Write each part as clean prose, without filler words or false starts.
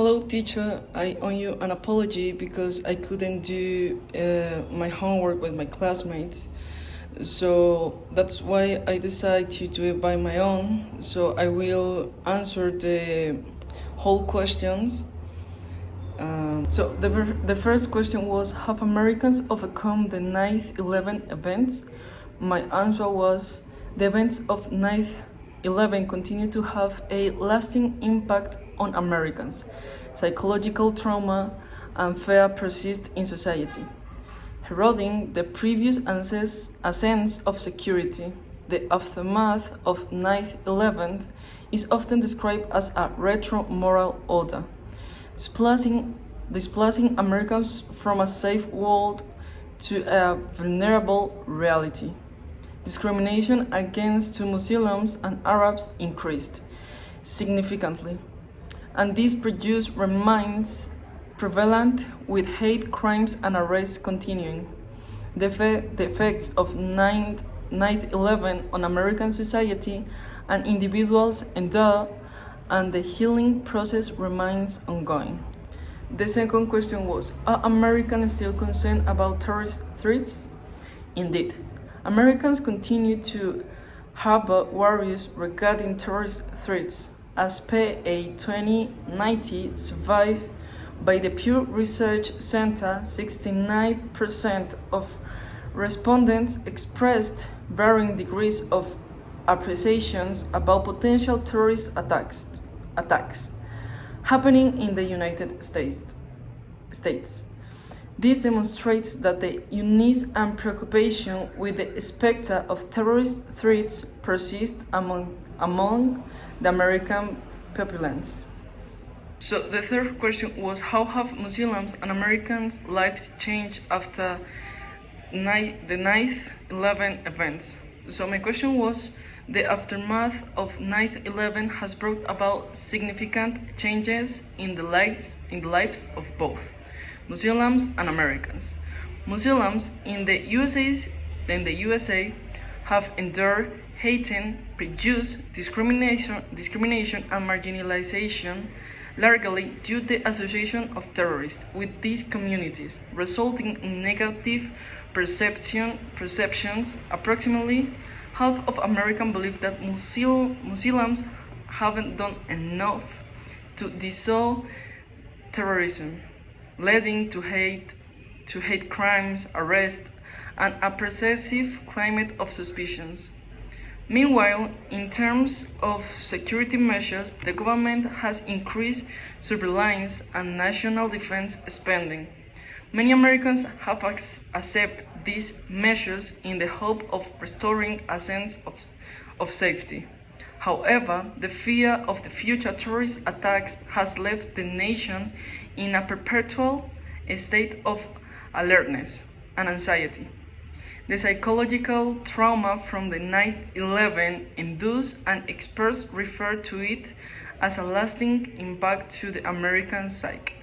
Hello teacher, I owe you an apology because I couldn't do my homework with my classmates. So that's why I decided to do it by my own. So I will answer the whole questions. So the first question was, have Americans overcome the 9/11 events? My answer was, the events of 9/11 continue to have a lasting impact on Americans. Psychological trauma and fear persist in society, eroding the previous sense of security. The aftermath of 9/11 is often described as a retro moral order, displacing Americans from a safe world to a vulnerable reality. Discrimination against Muslims and Arabs increased significantly, and this prejudice remains prevalent, with hate crimes and arrests continuing. The effects of 9/11 on American society and individuals endure, and the healing process remains ongoing. The second question was, are Americans still concerned about terrorist threats? Indeed, Americans continue to harbor worries regarding terrorist threats, as per a 2019 survey by the Pew Research Center. 69% of respondents expressed varying degrees of appreciations about potential terrorist attacks happening in the United States. This demonstrates that the unease and preoccupation with the specter of terrorist threats persist among the American populace. So the third question was, how have Muslims and Americans' lives changed after the 9/11 events? So my question was, the aftermath of 9/11 has brought about significant changes in the lives of both Muslims and Americans. Muslims in the USA have endured hate, prejudice, discrimination and marginalization, largely due to the association of terrorists with these communities, resulting in negative perceptions. Approximately half of Americans believe that Muslims haven't done enough to dissolve terrorism, leading to hate crimes, arrests, and a pervasive climate of suspicions. Meanwhile, in terms of security measures, the government has increased surveillance and national defense spending. Many Americans have accepted these measures in the hope of restoring a sense of safety. However, the fear of the future terrorist attacks has left the nation in a perpetual state of alertness and anxiety. The psychological trauma from the 9/11 induced, and experts refer to it as a lasting impact to the American psyche.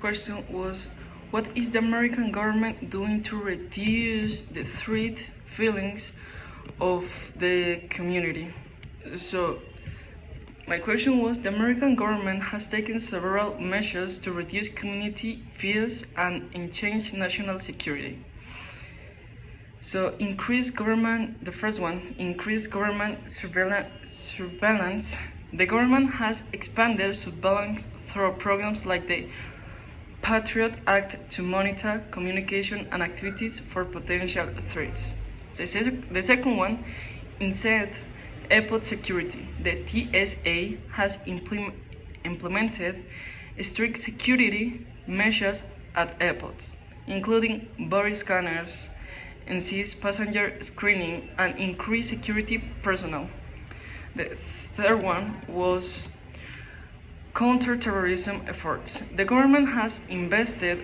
Question was, what is the American government doing to reduce the threat feelings of the community? So my question was, the American government has taken several measures to reduce community fears and enhance national security. So increased government surveillance. The government has expanded surveillance through programs like the Patriot Act to monitor communication and activities for potential threats. The second one, instead, airport security. The TSA has implemented strict security measures at airports, including body scanners, enhanced passenger screening, and increased security personnel. The third one was counterterrorism efforts. The government has invested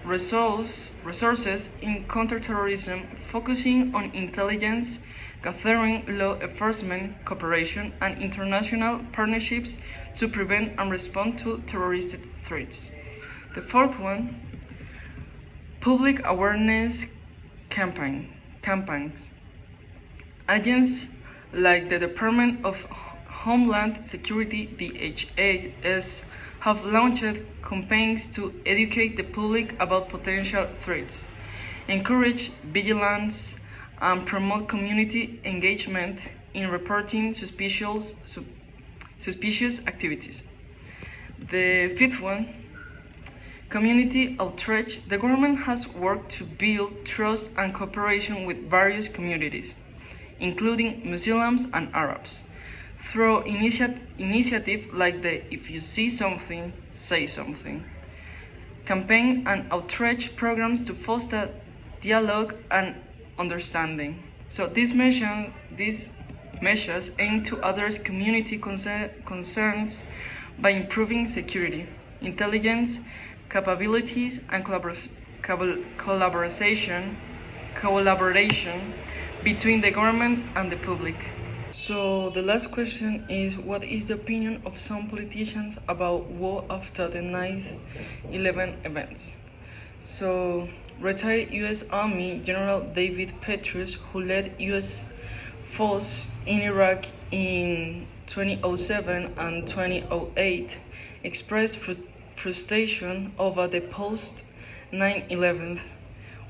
resources in counterterrorism, focusing on intelligence gathering, law enforcement cooperation, and international partnerships to prevent and respond to terrorist threats. The fourth one, public awareness campaigns. Agents like the Department of Homeland Security, DHS, have launched campaigns to educate the public about potential threats, encourage vigilance, and promote community engagement in reporting suspicious activities. The fifth one, community outreach. The government has worked to build trust and cooperation with various communities, including Muslims and Arabs, through initiatives like the If You See Something, Say Something campaign and outreach programs to foster dialogue and understanding. So these measures aim to address community concerns by improving security, intelligence, capabilities, and collaboration between the government and the public. So the last question is, what is the opinion of some politicians about war after the 9/11 events? So retired U.S. Army General David Petraeus, who led U.S. force in Iraq in 2007 and 2008, expressed frustration over the post-9/11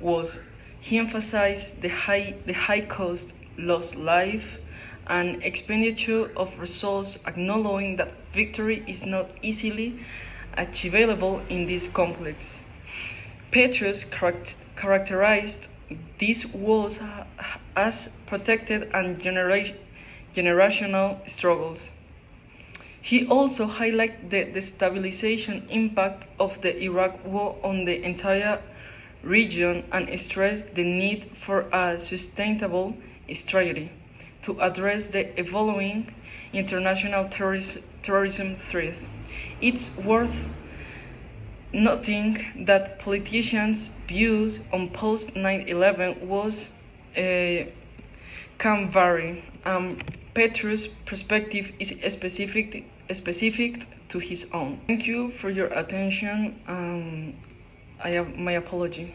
wars. He emphasized the high cost, lost life, and expenditure of resources, acknowledging that victory is not easily achievable in these conflicts. Petraeus characterized these wars as protected and generational struggles. He also highlighted the destabilization impact of the Iraq War on the entire region and stressed the need for a sustainable strategy to address the evolving international terrorism threat. It's worth noting that politicians' views on post-9/11 was can vary. Petraeus' perspective is specific to his own. Thank you for your attention. I have my apology.